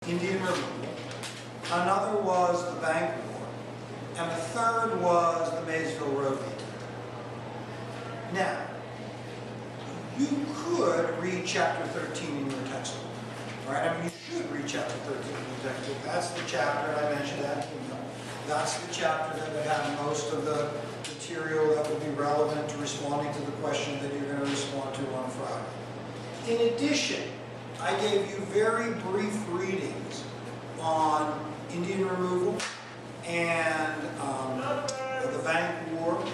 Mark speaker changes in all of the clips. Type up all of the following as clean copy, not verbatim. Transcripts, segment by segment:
Speaker 1: Indian removal, another was the Bank War, and the third was the Maysville Road detour. Now, you could read chapter 13 in your textbook, right? I mean, you should read chapter 13 in your textbook. That's the chapter, and I mentioned that, that's the chapter that would have most of the material that would be relevant to responding to the question that you're going to respond to on Friday. In addition, I gave you very brief readings on Indian removal and the Bank War,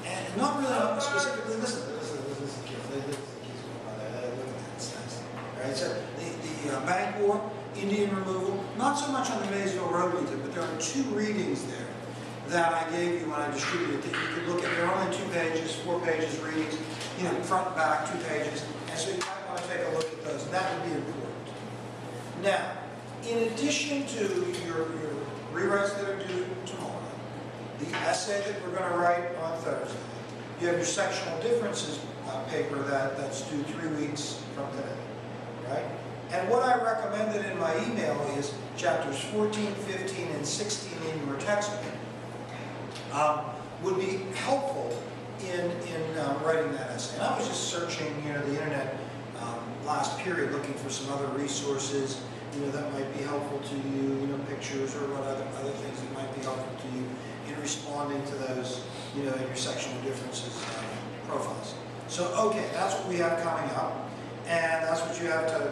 Speaker 1: and not really specifically, listen to this, right? So the Bank War, Indian removal, not so much on the Maysville Road detour, but there are two readings there that I gave you when I distributed that you could look at. They're only 2 pages, 4 pages readings, front and back, 2 pages, and so you might want to take a look at those, and that would be important. Now, in addition to your rewrites that are due tomorrow, the essay that we're going to write on Thursday, you have your sectional differences paper that's due 3 weeks from today, right? And what I recommended in my email is chapters 14, 15, and 16 in your textbook would be helpful in writing that essay. And I was just searching, the internet last period, looking for some other resources, that might be helpful to you, pictures or what other things that might be helpful to you in responding to those, in your sectional differences profiles. So, okay, that's what we have coming up, and that's what you have to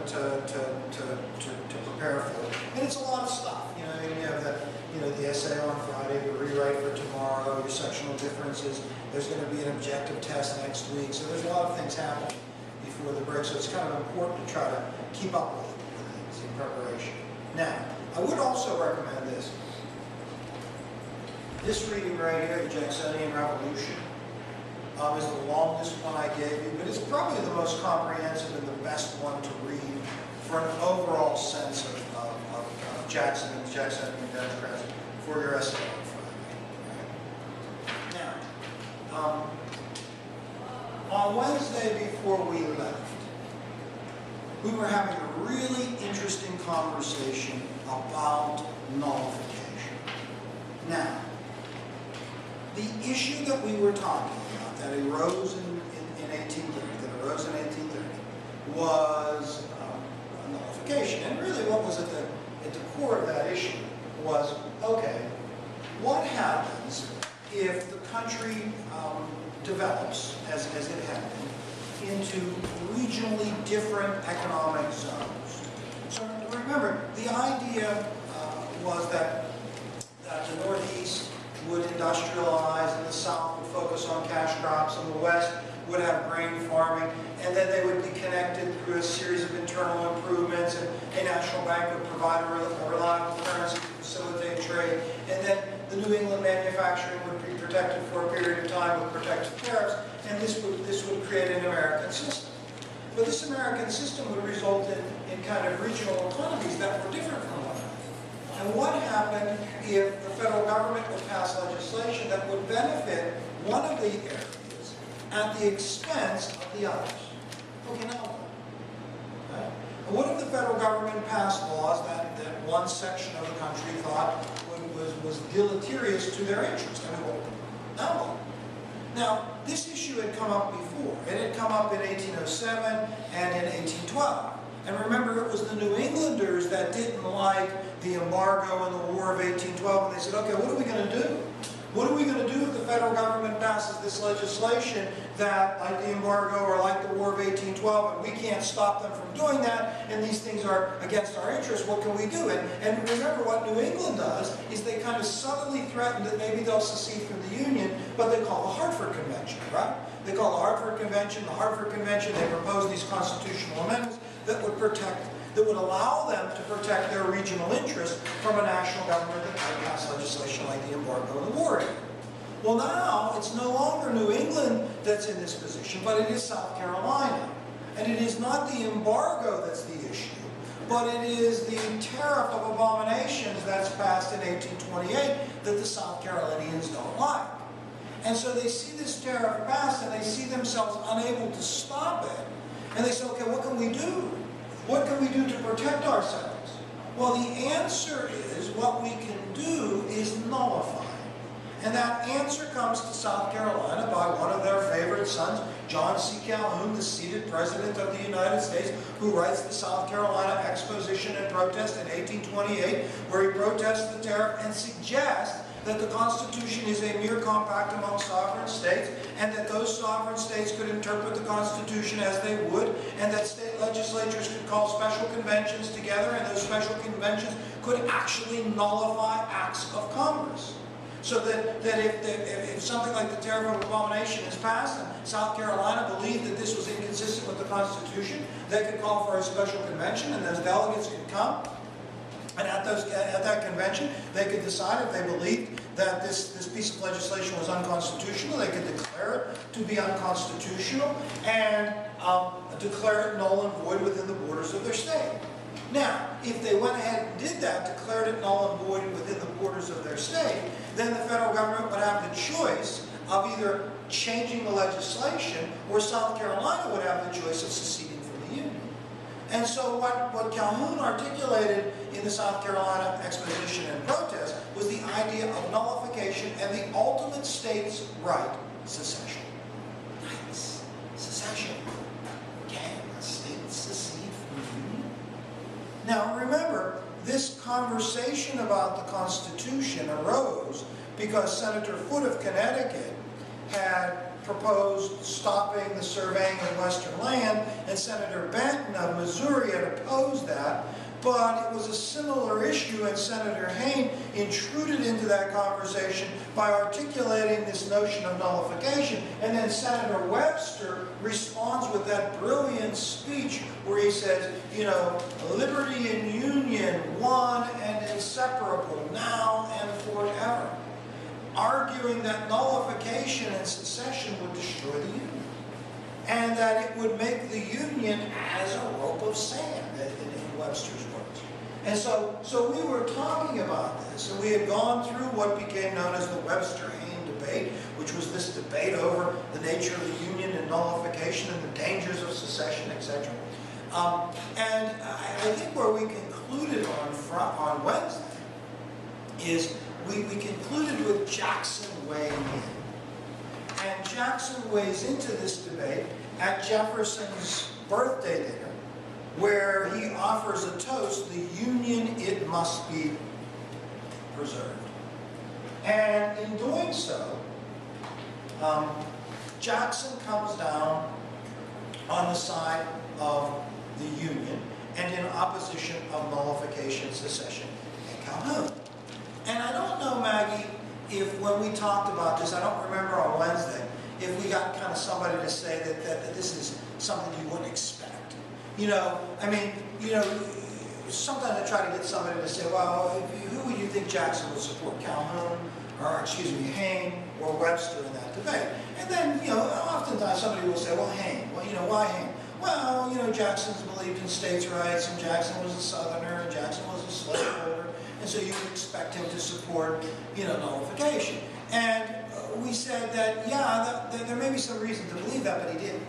Speaker 1: prepare for. And it's a lot of stuff, you have the essay on Friday, the rewrite for tomorrow, your sectional differences. There's going to be an objective test next week, so there's a lot of things happening before the break, so it's kind of important to try to keep up with things in preparation. Now, I would also recommend this. This reading right here, the Jacksonian Revolution, is the longest one I gave you, but it's probably the most comprehensive and the best one to read for an overall sense of Jackson and the Jacksonian Democrats for your essay on Friday. Now, on Wednesday before we left, we were having a really interesting conversation about nullification. Now, the issue that we were talking about that arose in 1830, was nullification. And really what was at the core of that issue was, okay, what happens if the country develops, as it happened, into regionally different economic zones? So remember, the idea was that the Northeast would industrialize, and the South would focus on cash crops, and the West would have grain farming, and then they would be connected through a series of internal improvements, and a national bank would provide a reliable currency to facilitate trade, and then the New England manufacturing would be protected for a period of time with protective tariffs, and this would create an American system. But this American system would result in kind of regional economies that were different from one another. And what happened if the federal government would pass legislation that would benefit one of the areas at the expense of the others? Okay, now what? Right? And what if the federal government passed laws that one section of the country thought was deleterious to their interest? I mean, well, now what? Now, this issue had come up before. It had come up in 1807 and in 1812. And remember, it was the New Englanders that didn't like the embargo and the War of 1812, and they said, okay, what are we going to do? What are we going to do if the federal government passes this legislation that, like the embargo or like the War of 1812, and we can't stop them from doing that, and these things are against our interests, what can we do? And remember, what New England does is they kind of subtly threaten that maybe they'll secede from the Union, but they call the Hartford Convention, right? They call the Hartford Convention. The Hartford Convention, they propose these constitutional amendments that would allow them to protect their regional interests from a national government that might pass legislation like the embargo and the war. Well, now it's no longer New England that's in this position, but it is South Carolina. And it is not the embargo that's the issue, but it is the tariff of abominations that's passed in 1828 that the South Carolinians don't like. And so they see this tariff passed and they see themselves unable to stop it. And they say, okay, what can we do? What can we do to protect ourselves? Well, the answer is what we can do is nullify. And that answer comes to South Carolina by one of their favorite sons, John C. Calhoun, the seated President of the United States, who writes the South Carolina Exposition and Protest in 1828, where he protests the tariff and suggests that the Constitution is a mere compact among sovereign states, and that those sovereign states could interpret the Constitution as they would, and that state legislatures could call special conventions together, and those special conventions could actually nullify acts of Congress. So that if something like the Tariff of Abomination is passed, and South Carolina believed that this was inconsistent with the Constitution, they could call for a special convention, and those delegates could come. And at that convention, they could decide if they believed that this piece of legislation was unconstitutional. They could declare it to be unconstitutional and declare it null and void within the borders of their state. Now, if they went ahead and did that, declared it null and void within the borders of their state, then the federal government would have the choice of either changing the legislation, or South Carolina would have the choice of seceding from the Union. And so what Calhoun articulated in the South Carolina Exposition and Protest was the idea of nullification and the ultimate state's right, secession. Nice. Secession. Can a state secede from the Union? Now remember, this conversation about the Constitution arose because Senator Foote of Connecticut had proposed stopping the surveying of Western land, and Senator Benton of Missouri had opposed that. But it was a similar issue, and Senator Hayne intruded into that conversation by articulating this notion of nullification. And then Senator Webster responds with that brilliant speech where he says, you know, liberty and union, one and inseparable, now and forever. Arguing that nullification and secession would destroy the Union, and that it would make the Union as a rope of sand, in Webster's words. And so we were talking about this, and we had gone through what became known as the Webster-Hayne debate, which was this debate over the nature of the Union and nullification and the dangers of secession, etc. And I think where we concluded on Wednesday is we concluded with Jackson weighing in. And Jackson weighs into this debate at Jefferson's birthday dinner, where he offers a toast, "The Union, it must be preserved." And in doing so, Jackson comes down on the side of the Union and in opposition of nullification, secession, and Calhoun. And I don't know, Maggie, if when we talked about this, I don't remember on Wednesday, if we got kind of somebody to say that this is something you wouldn't expect. You know, I mean, you know, sometimes I try to get somebody to say, well, who would you think Jackson would support, Calhoun, or excuse me, Hayne, or Webster in that debate? And then, you know, oftentimes somebody will say, well, Hayne. Well, you know, why Hayne? Well, you know, Jackson's believed in states' rights, and Jackson was a Southerner, and Jackson was a slaveholder. And so you would expect him to support, you know, nullification. And we said that, yeah, there may be some reason to believe that, but he didn't.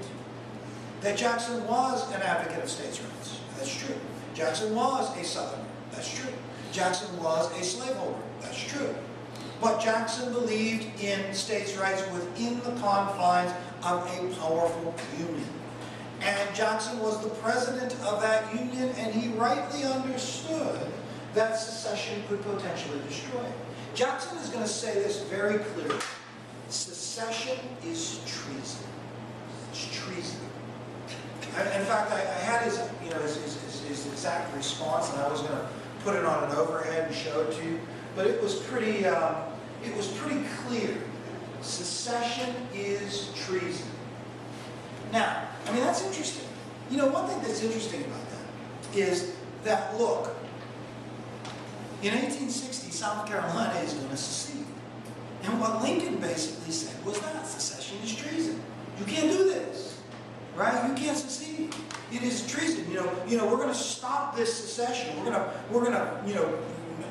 Speaker 1: That Jackson was an advocate of states' rights. That's true. Jackson was a Southerner. That's true. Jackson was a slaveholder. That's true. But Jackson believed in states' rights within the confines of a powerful union. And Jackson was the president of that union, and he rightly understood that secession could potentially destroy it. Jackson is going to say this very clearly. Secession is treason. It's treason. In fact, I had his exact response, and I was going to put it on an overhead and show it to you, but it was pretty clear. Secession is treason. Now, I mean, that's interesting. You know, one thing that's interesting about that is that, look, in 1860, South Carolina is going to secede. And what Lincoln basically said was that secession is treason. You can't do this, right? You can't secede. It is treason. You know, we're going to stop this secession. We're going to,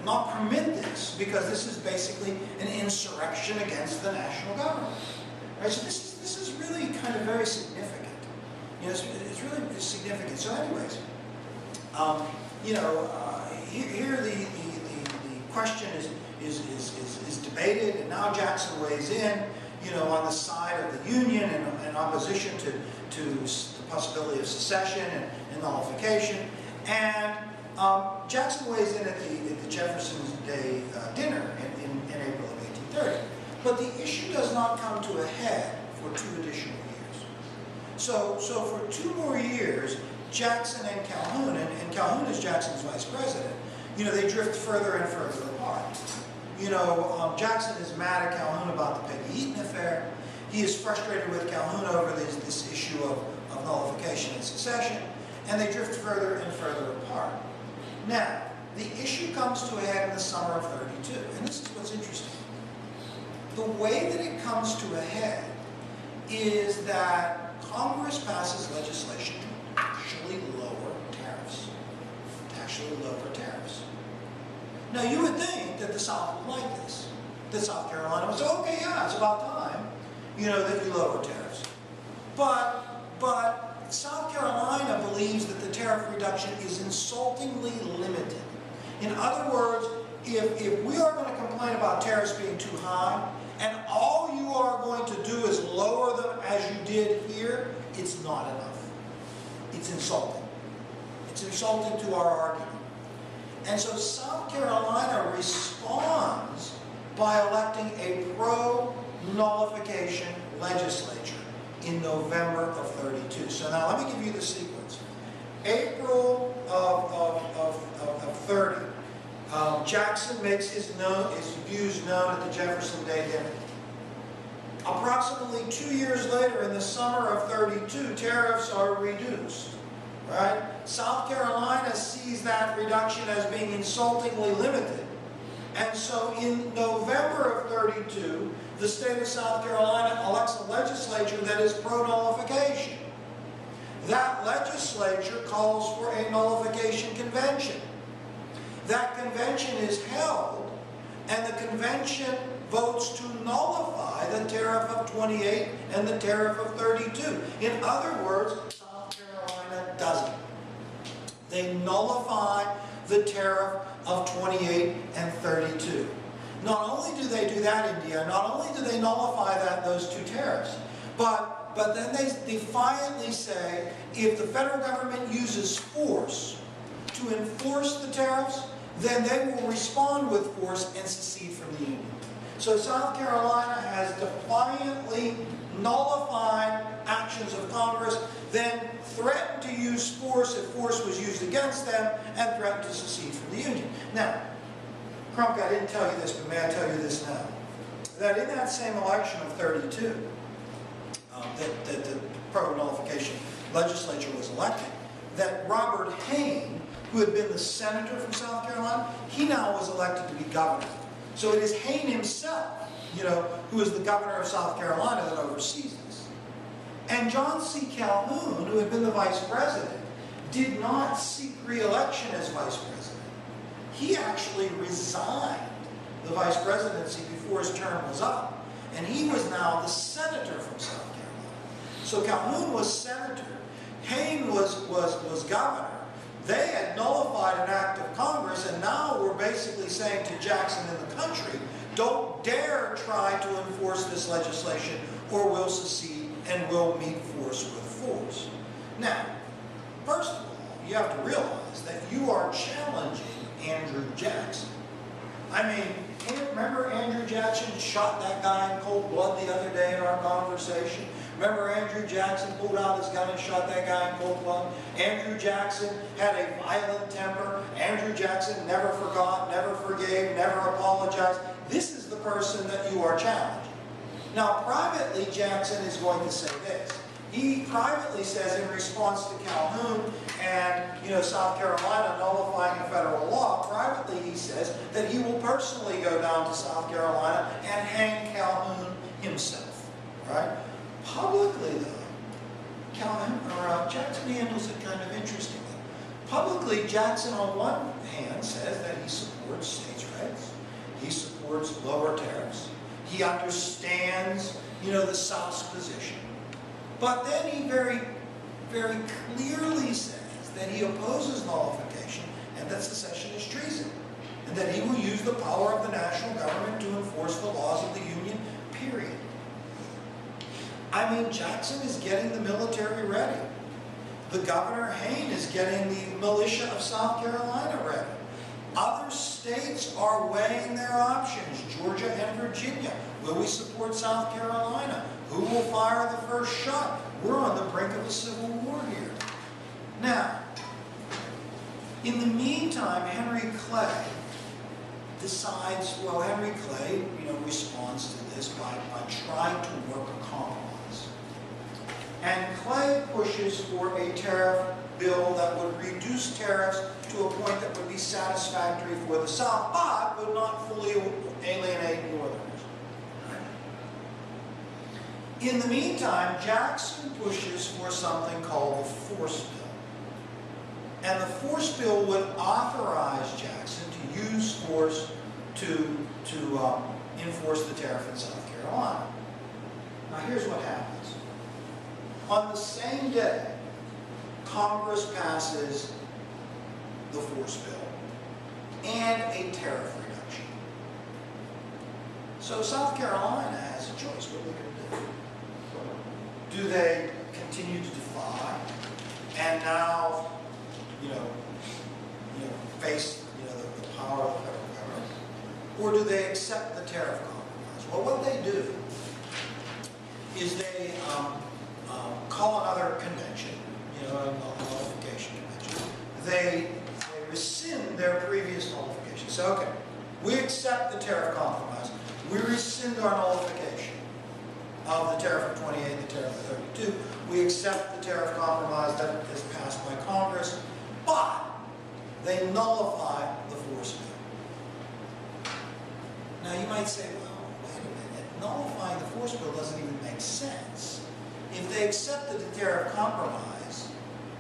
Speaker 1: not permit this because this is basically an insurrection against the national government, right? So this is really kind of very significant. You know, it's really significant. So, anyways, here the question is debated, and now Jackson weighs in, on the side of the Union and in opposition to the possibility of secession and nullification. And Jackson weighs in at the Jefferson's Day dinner in April of 1830. But the issue does not come to a head for 2 additional years. So for 2 more years, Jackson and Calhoun, and Calhoun is Jackson's vice president, they drift further and further apart. Jackson is mad at Calhoun about the Peggy Eaton affair. He is frustrated with Calhoun over this issue of nullification and secession, and they drift further and further apart. Now, the issue comes to a head in the summer of 32, and this is what's interesting. The way that it comes to a head is that Congress passes legislation to actually lower tariffs. Now, you would think that the South would like this. That South Carolina would say, okay, yeah, it's about time, that you lower tariffs. But South Carolina believes that the tariff reduction is insultingly limited. In other words, if we are going to complain about tariffs being too high, and all you are going to do is lower them as you did here, it's not enough. It's insulting. It's insulting to our argument. And so South Carolina responds by electing a pro-nullification legislature in November of 32. So now let me give you the sequence. April of 30. Jackson makes his views known at the Jefferson Day dinner. Approximately 2 years later, in the summer of 32, tariffs are reduced. Right? South Carolina sees that reduction as being insultingly limited. And so in November of 32, the state of South Carolina elects a legislature that is pro-nullification. That legislature calls for a nullification convention. That convention is held, and the convention votes to nullify the tariff of 28 and the tariff of 32. In other words, South Carolina doesn't. They nullify the tariff of 28 and 32. Not only do they do that, India, not only do they nullify those 2 tariffs, but then they defiantly say if the federal government uses force to enforce the tariffs, then they will respond with force and secede from the Union. So South Carolina has defiantly nullified actions of Congress, then threatened to use force if force was used against them, and threatened to secede from the Union. Now, Crump, I didn't tell you this, but may I tell you this now? That in that same election of 32, that the pro-nullification legislature was elected, that Robert Hayne, who had been the senator from South Carolina, he now was elected to be governor. So it is Hayne himself, who is the governor of South Carolina, that oversees this. And John C. Calhoun, who had been the vice president, did not seek re-election as vice president. He actually resigned the vice presidency before his term was up, and he was now the senator from South Carolina. So Calhoun was senator, Hayne was governor. They had nullified an act of Congress, and now we're basically saying to Jackson and the country, don't dare try to enforce this legislation, or we'll secede and we'll meet force with force. Now, first of all, you have to realize that you are challenging Andrew Jackson. I mean, remember Andrew Jackson shot that guy in cold blood the other day in our conversation? Remember Andrew Jackson pulled out his gun and shot that guy in cold blood? Andrew Jackson had a violent temper. Andrew Jackson never forgot, never forgave, never apologized. This is the person that you are challenging. Now, privately, Jackson is going to say this. He privately says in response to Calhoun and, South Carolina nullifying a federal law, privately he says that he will personally go down to South Carolina and hang Calhoun himself, right? Publicly, though, Jackson handles it kind of interestingly. Publicly, Jackson, on one hand, says that he supports states' rights. He supports lower tariffs. He understands, the South's position. But then he very, very clearly says that he opposes nullification and that secession is treason, and that he will use the power of the national government to enforce the laws of the Union, period. I mean, Jackson is getting the military ready. The Governor Hayne is getting the militia of South Carolina ready. Other states are weighing their options, Georgia and Virginia. Will we support South Carolina? Who will fire the first shot? We're on the brink of a civil war here. Now, in the meantime, Henry Clay decides, well, Henry Clay, responds to this by trying to work a compromise. And Clay pushes for a tariff bill that would reduce tariffs to a point that would be satisfactory for the South, but would not fully alienate Northerners. In the meantime, Jackson pushes for something called the Force Bill. And the Force Bill would authorize Jackson to use force to enforce the tariff in South Carolina. Now here's what happens. On the same day, Congress passes the Force Bill and a tariff reduction. So South Carolina has a choice. What are they going to do? Do they continue to defy and now, face the power of the federal government, or do they accept the tariff compromise? Well, what they do is they call another convention, a nullification convention. They rescind their previous nullification. So, okay, we accept the tariff compromise. We rescind our nullification of the tariff of 28 and the tariff of 32. We accept the tariff compromise that is passed by Congress, but they nullify the Force Bill. Now you might say, well, wait a minute, nullifying the Force Bill doesn't even make sense. If they accepted the tariff compromise,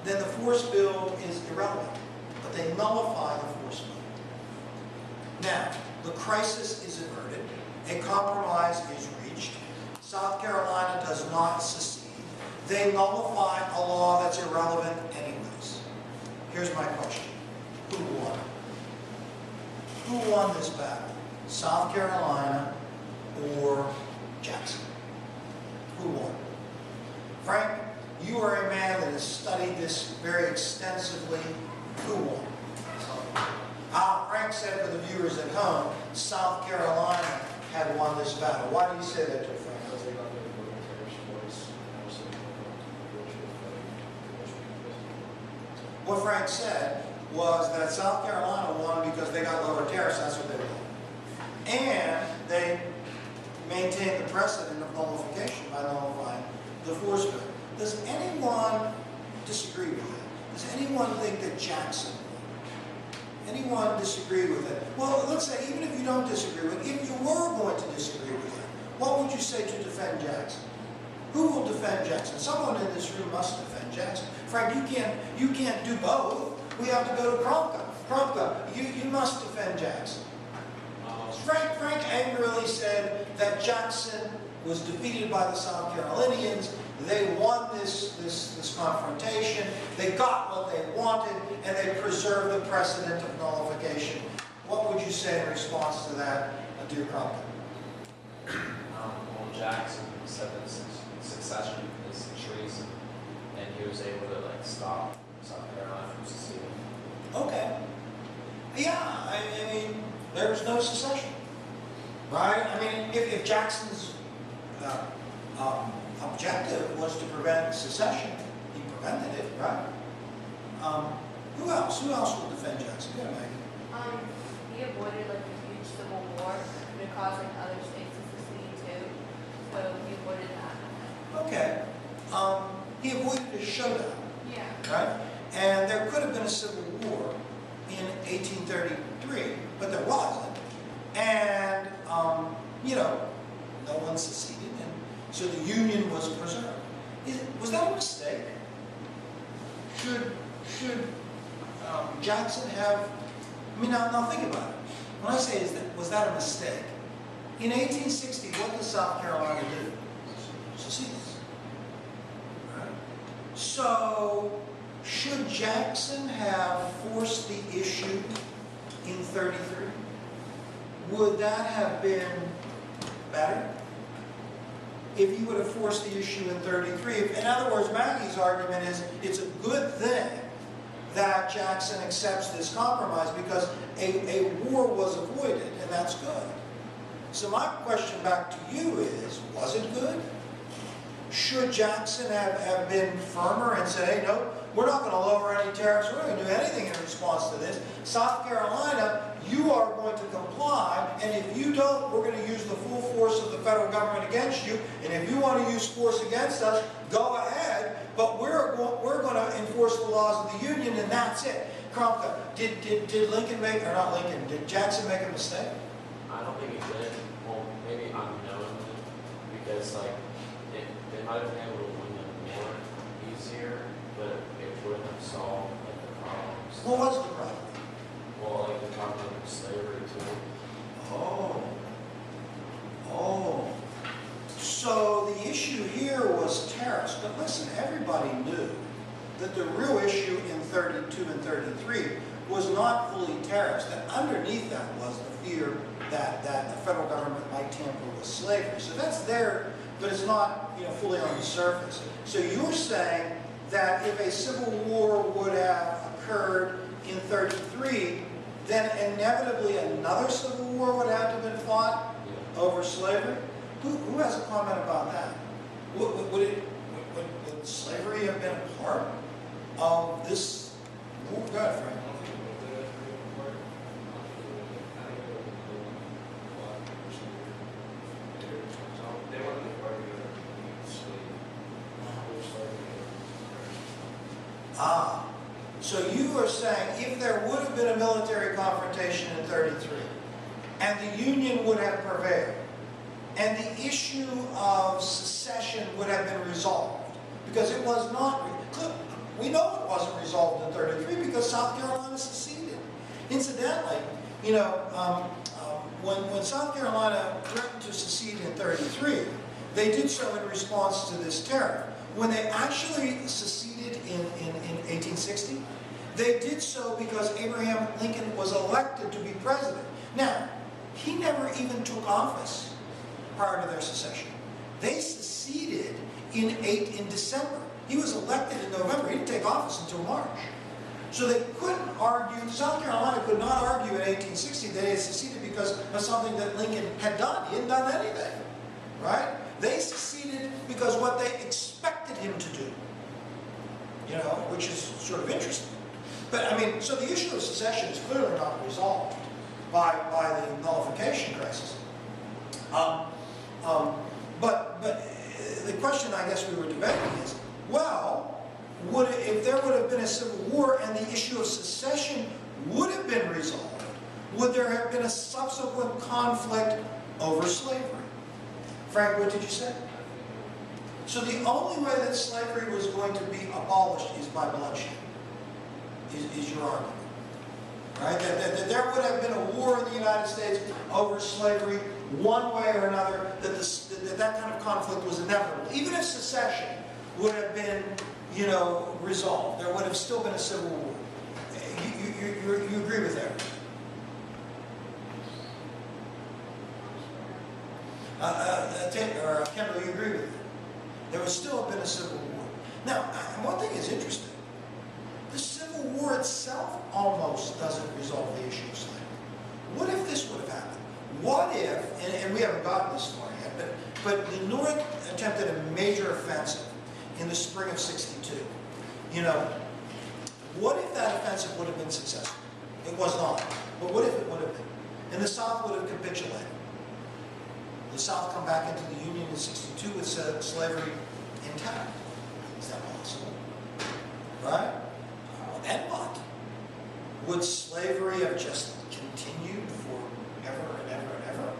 Speaker 1: then the Force Bill is irrelevant, but they nullify the Force Bill. Now, the crisis is averted, a compromise is reached, South Carolina does not secede, they nullify a law that's irrelevant anyways. Here's my question. Who won? Who won this battle? South Carolina or Jackson? Who won? Frank, you are a man that has studied this very extensively. Who won? Frank said for the viewers at home, South Carolina had won this battle. Why do you say that to Frank?
Speaker 2: Because they got rid of the British voice.
Speaker 1: What Frank said was that South Carolina won because they got lower tariffs, that's what they won. And they maintained the precedent of nullification by nullifying the Force Bill. Does anyone disagree with that? Does anyone think that Jackson won? Anyone disagree with it? Well, let's say, even if you don't disagree with it, if you were going to disagree with it, what would you say to defend Jackson? Who will defend Jackson? Someone in this room must defend Jackson. Frank, you can't do both. We have to go to Kromka. Kromka, you must defend Jackson. Frank angrily said that Jackson was defeated by the South Carolinians. They won this confrontation. They got what they wanted, and they preserved the precedent of nullification. What would you say in response to that, dear Kromka?
Speaker 2: Well, Jackson said that secession is treason, and he was able to stop South Carolina from seceding.
Speaker 1: Okay. Yeah, I mean, there's no secession, right? I mean, if Jackson's objective was to prevent secession, he prevented it, right? Who else? Who else would defend Jackson? Yeah, Maggie.
Speaker 3: He avoided a huge civil war that could have caused other states to secede too. So he avoided that.
Speaker 1: Okay. He avoided a showdown.
Speaker 3: Yeah.
Speaker 1: Right? And there could have been a civil war in 1833, but there wasn't. And, no one seceded, and so the Union was preserved. Was that a mistake? Should Jackson have, now think about it. When I say, was that a mistake? In 1860, what did South Carolina do? Secede. Right? So, should Jackson have forced the issue in 33? Would that have been better? If he would have forced the issue in 33. In other words, Maggie's argument is it's a good thing that Jackson accepts this compromise because a war was avoided, and that's good. So my question back to you is, was it good? Should Jackson have been firmer and said, hey, no, we're not going to lower any tariffs, we're not going to do anything in response to this. South Carolina, you are going to comply, and if you don't, we're going to use the full force of the federal government against you, and if you want to use force against us, go ahead, but we're going to enforce the laws of the Union, and that's it. Kromka, did Lincoln make, or not Lincoln, did Jackson make a mistake?
Speaker 2: I don't think he did. Well, maybe unknowingly, because like they might have been able to win the war easier, but it wouldn't have solved like the problems.
Speaker 1: What was the problem?
Speaker 2: Well, like the problem of slavery too.
Speaker 1: Oh. So the issue here was tariffs, but listen, everybody knew that the real issue in 32 and 33 was not fully tariffs, that underneath that was the fear that the federal government might tamper with slavery. So that's there, but it's not, fully on the surface. So you're saying that if a civil war would have occurred in 33, then inevitably another civil war would have to have been fought over slavery? Who has a comment about that? Would slavery have been a part of this war? Go ahead, Frank. So you are saying if there would have been a military confrontation in 33, and the Union would have prevailed, and the issue of secession would have been resolved, because it was not, we know it wasn't resolved in 33 because South Carolina seceded. Incidentally, when South Carolina threatened to secede in 33, they did so in response to this tariff. When they actually seceded in 1860, they did so because Abraham Lincoln was elected to be president. Now, he never even took office prior to their secession. They seceded in December. He was elected in November. He didn't take office until March. So they couldn't argue, South Carolina could not argue in 1860 that they had seceded because of something that Lincoln had done. He hadn't done anything, right? They seceded because what they expected him to do, which is sort of interesting. But so the issue of secession is clearly not resolved by the nullification crisis. But the question I guess we were debating is, well, if there would have been a civil war and the issue of secession would have been resolved, would there have been a subsequent conflict over slavery? Frank, what did you say? So the only way that slavery was going to be abolished is by bloodshed, is your argument. Right? That there would have been a war in the United States over slavery one way or another, that kind of conflict was inevitable. Even if secession would have been, resolved, there would have still been a civil war. You agree with that? Kendall, you agree with it? There would still have been a civil war. Now, one thing is interesting. The Civil War itself almost doesn't resolve the issue of slavery. What if this would have happened? What if, and we haven't gotten this far yet, but the North attempted a major offensive in the spring of '62. What if that offensive would have been successful? It was not. But what if it would have been? And the South would have capitulated. The South come back into the Union in '62 with slavery intact. Is that possible? Right? And what? Would slavery have just continued forever and ever and ever?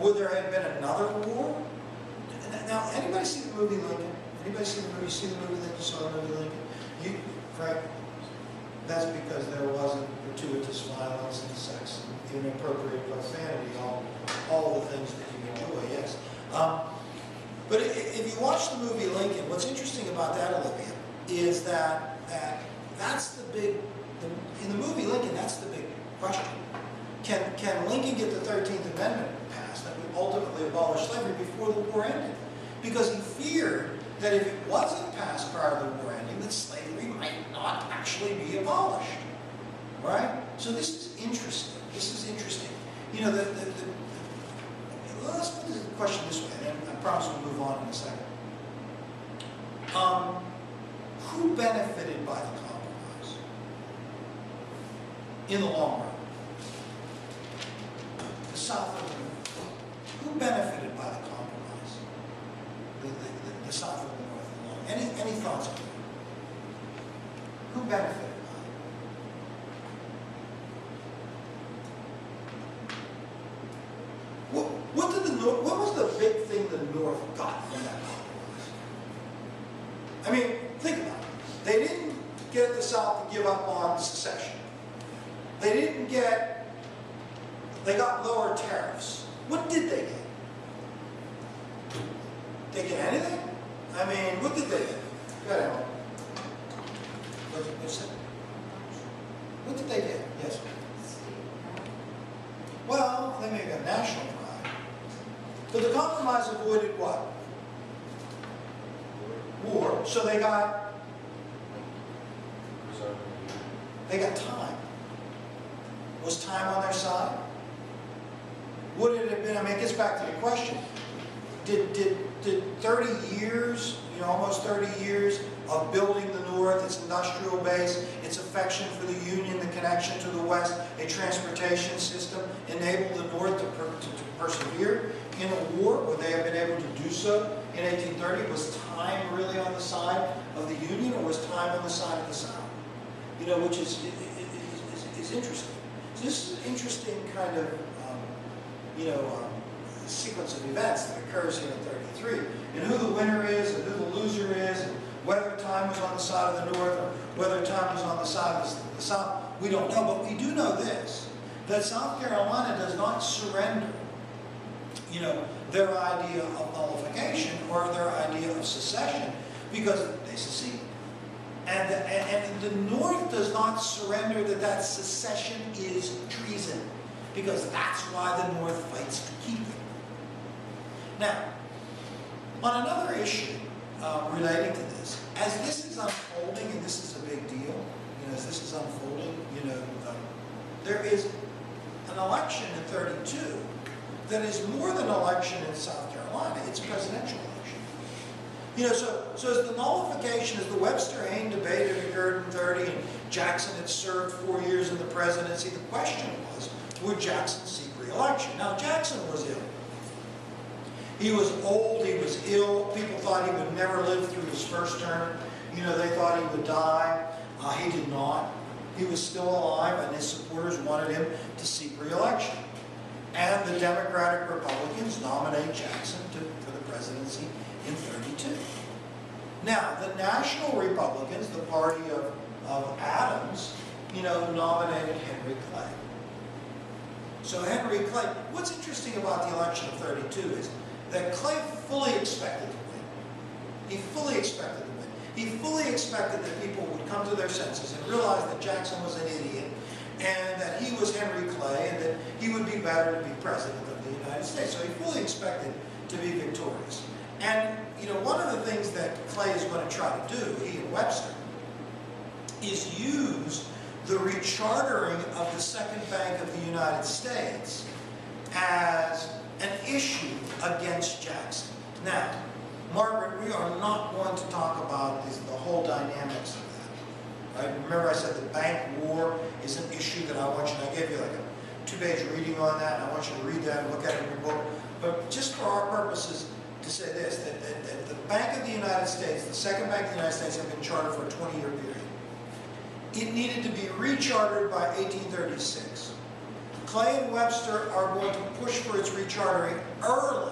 Speaker 1: Would there have been another war? Now, anybody see the movie Lincoln? Anybody see the movie? You see the movie Lincoln? You saw the movie Lincoln? Frank? That's because there wasn't gratuitous violence and sex and inappropriate profanity, all the things that you can do, yes. But if you watch the movie Lincoln, what's interesting about that, Olivia, is that that's the big, in the movie Lincoln, that's the big question. Can Lincoln get the 13th Amendment passed that would ultimately abolish slavery before the war ended? Because he feared that if it wasn't passed prior to the war ending, that slavery might not actually be abolished, right? So this is interesting. This is interesting. You know, let's put the question this way, and I promise we'll move on in a second. Who benefited by the compromise in the long run? The South or the North? Who benefited by the compromise? The South or the North? Any thoughts on that? Who benefited by it? What did the North? What was the big thing the North got from that compromise? I mean, think about it. They didn't get the South to give up on secession. They got lower tariffs. What did they get? Did they get anything? I mean, what did they get? Go ahead, Emma. What did they get? Yes. Well, they may have got national pride. But the compromise avoided what? War. So they got time. Was time on their side? Would it have been, I mean, it gets back to the question. Did 30 years, you know, almost 30 years of building the North, its industrial base, its affection for the Union, the connection to the West, a transportation system, enable the North to persevere in a war? Would they have been able to do so in 1830? Was time really on the side of the Union, or was time on the side of the South? You know, which is interesting. So this is an interesting kind of, sequence of events that occurs here in 33. And who the winner is, and who the loser is, and whether time was on the side of the North, or whether time was on the side of the South, we don't know. But we do know this, that South Carolina does not surrender, you know, their idea of nullification or their idea of secession, because they secede. And the North does not surrender that secession is treason, because that's why the North fights to keep it. Now, on another issue relating to this, as this is unfolding, and this is a big deal, you know, as this is unfolding, you know, there is an election in 32 that is more than an election in South Carolina. It's a presidential election. You know, so as the nullification, as the Webster-Hayne debate had occurred in 30, and Jackson had served 4 years in the presidency, the question was, would Jackson seek re-election? Now, Jackson was ill. He was old, he was ill. People thought he would never live through his first term. You know, they thought he would die. He did not. He was still alive, and his supporters wanted him to seek re-election. And the Democratic Republicans nominate Jackson for the presidency in 32. Now, the National Republicans, the party of Adams, you know, nominated Henry Clay. So Henry Clay, what's interesting about the election of 32 is that Clay fully expected to win. He fully expected to win. He fully expected that people would come to their senses and realize that Jackson was an idiot, and that he was Henry Clay, and that he would be better to be president of the United States. So he fully expected to be victorious. And, you know, one of the things that Clay is going to try to do, he and Webster, is use the rechartering of the Second Bank of the United States as an issue against Jackson. Now, Margaret, we are not going to talk about the whole dynamics of that. Right? Remember I said the bank war is an issue that I want you to, I gave you like a 2-page reading on that, and I want you to read that and look at it in your book. But just for our purposes, to say this, that the Bank of the United States, the Second Bank of the United States, have been chartered for a 20-year period. It needed to be rechartered by 1836. Clay and Webster are going to push for its rechartering early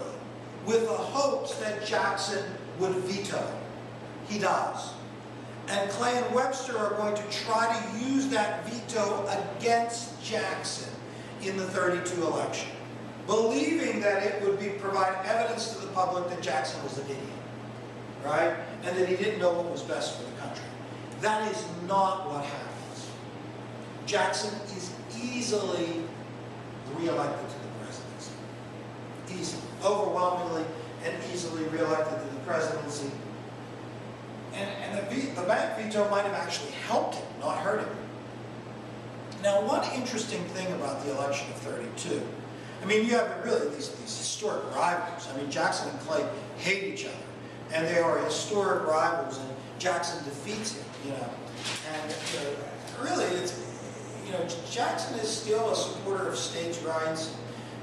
Speaker 1: with the hopes that Jackson would veto. He does. And Clay and Webster are going to try to use that veto against Jackson in the 32 election, believing that it would provide evidence to the public that Jackson was an idiot. right? And that he didn't know what was best for the country. That is not what happens. Jackson is easily reelected to the presidency. Easily, overwhelmingly and easily reelected to the presidency. And the bank veto might have actually helped him, not hurt him. Now, one interesting thing about the election of 32, I mean, you have really these historic rivals. I mean, Jackson and Clay hate each other, and they are historic rivals, and Jackson defeats him, you know. And really, it's, you know, Jackson is still a supporter of states' rights,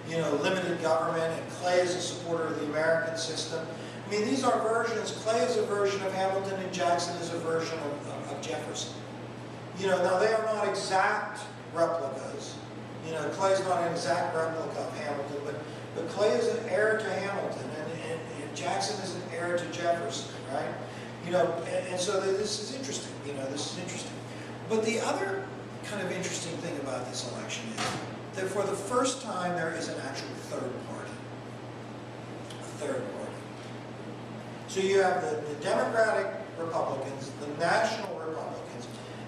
Speaker 1: you know, limited government, and Clay is a supporter of the American system. I mean, these are versions. Clay is a version of Hamilton, and Jackson is a version of Jefferson. You know, now they are not exact replicas. You know, Clay's not an exact replica of Hamilton, but Clay is an heir to Hamilton, and Jackson is an heir to Jefferson, right? You know, and so this is interesting. You know, this is interesting. But the other kind of interesting thing about this election is that for the first time there is an actual third party. A third party. So you have the Democratic Republicans, the National Republicans,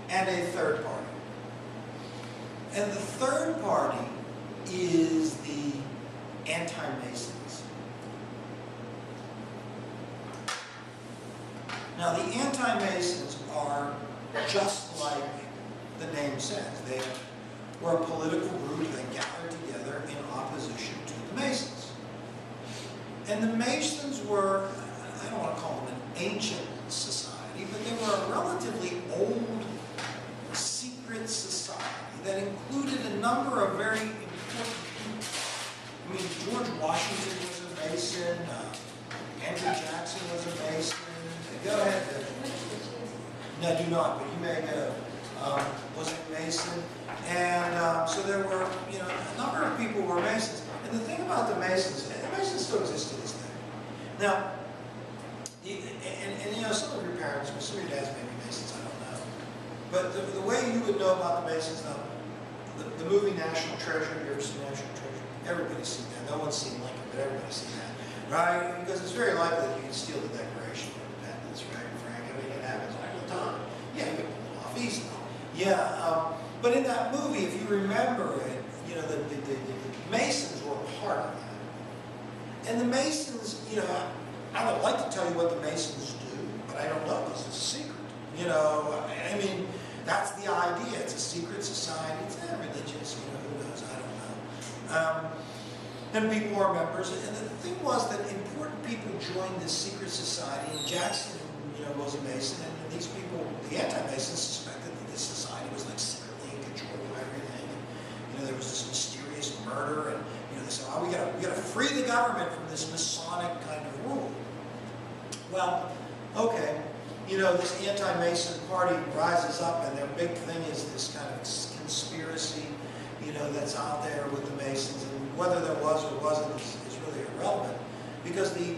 Speaker 1: and a third party. And the third party is the anti-Masons. Now the anti-Masons are just like the name says. They were a political group that gathered together in opposition to the Masons. And the Masons were, I don't want to call them an ancient society, but they were a relatively old secret society that included a number of very important people. I mean, George Washington was a Mason, Andrew Jackson was a Mason. Go ahead. No, do not, but you may know. Was a Mason. And so there were, you know, a number of people were Masons. And the thing about the Masons still exist to this day. Now, and you know, some of your parents, some of your dads may be Masons, I don't know. But the way you would know about the Masons, now, the movie National Treasure, you ever seen National Treasure? Everybody's seen that. No one's seen Lincoln, but everybody's seen that, right? Because it's very likely that you can steal the Declaration of Independence, right, Frank? I mean, it happens all the time. Yeah, you can pull it off easily. Yeah, but in that movie, if you remember it, you know, the Masons were part of that. And the Masons, you know, I would like to tell you what the Masons do, but I don't know because it's a secret. You know, I mean, that's the idea. It's a secret society. It's not religious. You know, who knows? I don't know. And people are members. And the thing was that important people joined this secret society. And Jackson, you know, was a Mason. And these people, the anti-Masons, suspected that this society was like secretly in control of everything. And, you know, there was this mysterious murder. And, you know, they said, oh, we gotta free the government from this Masonic kind of rule. Well, okay. You know, this anti-Mason party rises up, and their big thing is this kind of conspiracy, you know, that's out there with the Masons, and whether there was or wasn't is really irrelevant, because the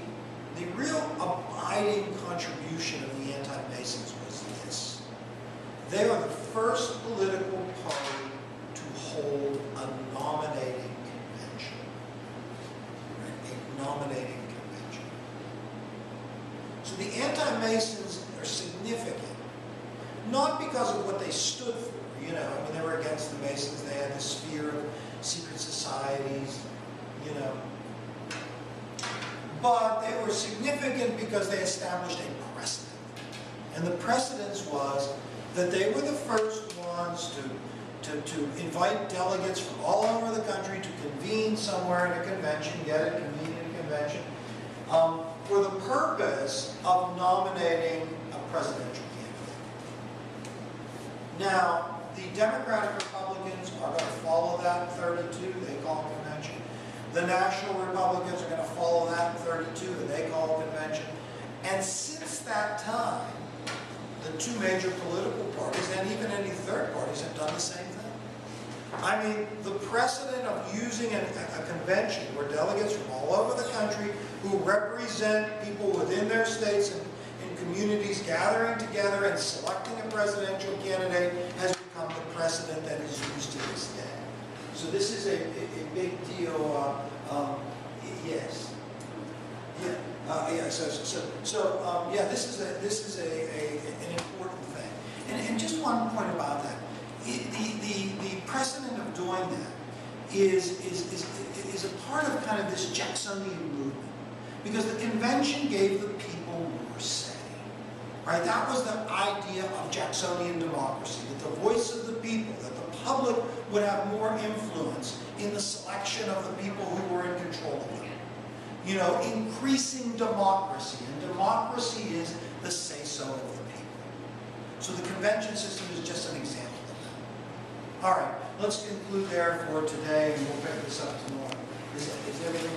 Speaker 1: real abiding contribution of the anti-Masons was this. They are the first political party to hold a nominating convention. Right? A nominating convention. So the anti-Masons are significant, not because of what they stood for. You know, I mean, they were against the Masons. They had this fear of secret societies, you know. But they were significant because they established a precedent. And the precedence was that they were the first ones to invite delegates from all over the country to convene somewhere in a convention, convene in a convention, for the purpose of nominating a presidential candidate. Now, the Democratic Republicans are going to follow that in 32, they call a convention. The National Republicans are going to follow that in 32, and they call a convention. And since that time, the two major political parties, and even any third parties, have done the same thing. I mean, the precedent of using a convention where delegates from all over the country who represent people within their states and in communities gathering together and selecting a presidential candidate has become the precedent that is used to this day. So this is a big deal. Yes. Yeah. Yeah, yeah, this is an important thing. And just one point about that. The precedent of doing that is a part of kind of this Jacksonian movement. Because the convention gave the people more say. Right? That was the idea of Jacksonian democracy, that the voice of the people, that the public would have more influence in the selection of the people who were in control of them. You know, increasing democracy, and democracy is the say-so of the people. So the convention system is just an example of that. All right, let's conclude there for today, and we'll pick this up tomorrow. Is everything